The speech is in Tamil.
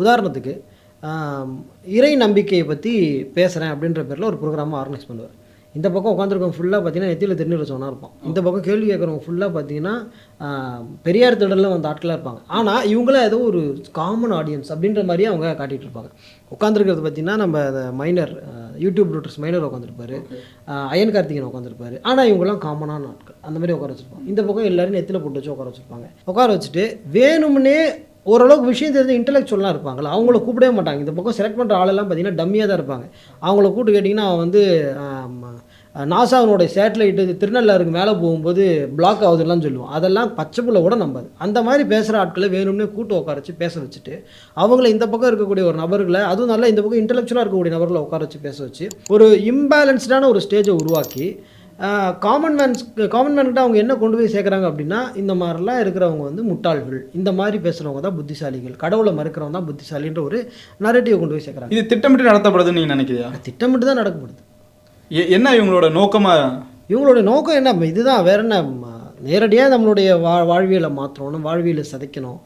உதாரணத்துக்கு இறை நம்பிக்கையை பற்றி பேசுகிறேன் அப்படின்ற பேரில் ஒரு ப்ரோக்ராமாக ஆர்கனைஸ் பண்ணுவார். இந்த பக்கம் உட்காந்துருக்கவங்க ஃபுல்லாக பார்த்தீங்கன்னா நெத்தியில் திருநீர் வச்சவனா இருப்பான். இந்த பக்கம் கேள்வி கேட்குறவங்க ஃபுல்லாக பார்த்தீங்கன்னா பெரியார் திடலில் வந்த ஆட்களாக இருப்பாங்க. ஆனால் இவங்களாம் ஏதோ ஒரு காமன் ஆடியன்ஸ் அப்படின்ற மாதிரியே அவங்க காட்டிகிட்டு இருப்பாங்க. உட்காந்துருக்கிறது பார்த்தீங்கன்னா நம்ம மைனர் யூடியூப் ரூட்டர்ஸ் மைனர் உட்காந்துருப்பாரு, அயன் கார்த்திகன் உட்காந்துருப்பாரு. ஆனால் இவங்கெல்லாம் காமனான ஆட்கள் அந்த மாதிரி உட்கார வச்சுருப்பாங்க. இந்த பக்கம் எல்லோரும் நெத்தியில் போட்டு வச்சு உட்கார வச்சுருப்பாங்க. உட்கார வச்சுட்டு வேணும்னே ஓரளவுக்கு விஷயம் தெரிஞ்ச இன்டெலெக்சுவலாக இருப்பாங்களா அவங்கள கூப்பிடவே மாட்டாங்க. இந்த பக்கம் செலக்ட் பண்ணுற ஆளெல்லாம் பார்த்தீங்கன்னா டம்மியாக தான் இருப்பாங்க. அவங்கள கூப்பிட்டு கேட்டிங்கன்னா அவன் வந்து நாசாவினுடைய சேட்டலைட்டு திருநள்ளாருக்கு மேலே போகும்போது பிளாக் ஆகுதுலாம் சொல்லுவோம். அதெல்லாம் பச்சை புள்ள கூட நம்பாது. அந்த மாதிரி பேசுகிற ஆட்களை வேணும்னே கூட்டு உட்கார வச்சு பேச வச்சுட்டு அவங்கள இந்த பக்கம் இருக்கக்கூடிய ஒரு நபர்களை, அதுவும் நல்லா இந்த பக்கம் இன்டெலெக்சுவலாக இருக்கக்கூடிய நபர்களை உட்கார வச்சு பேச வச்சு ஒரு இம்பேலன்ஸ்டான ஒரு ஸ்டேஜை உருவாக்கி காமன் மேன்கிட்ட அவங்க என்ன கொண்டு போய் சேர்க்குறாங்க அப்படின்னா, இந்த மாதிரிலாம் இருக்கிறவங்க வந்து முட்டாள்கள், இந்த மாதிரி பேசுகிறவங்க தான் புத்திசாலிகள், கடவுளை மறுக்கிறவங்க தான் புத்திசாலின்ற ஒரு நரேட்டிவை கொண்டு போய் சேர்க்குறாங்க. இது திட்டமிட்டு நடத்தப்படுதுன்னு நீங்கள் நினைக்கிறியா? திட்டமிட்டு தான் நடக்கப்படுது. என்ன இவங்களோட நோக்கமாக? இவங்களுடைய நோக்கம் என்ன? இதுதான், வேற என்ன? நேரடியாக நம்மளுடைய வாழ்வியலை மாற்றணும், வாழ்வியலை சிதைக்கணும்,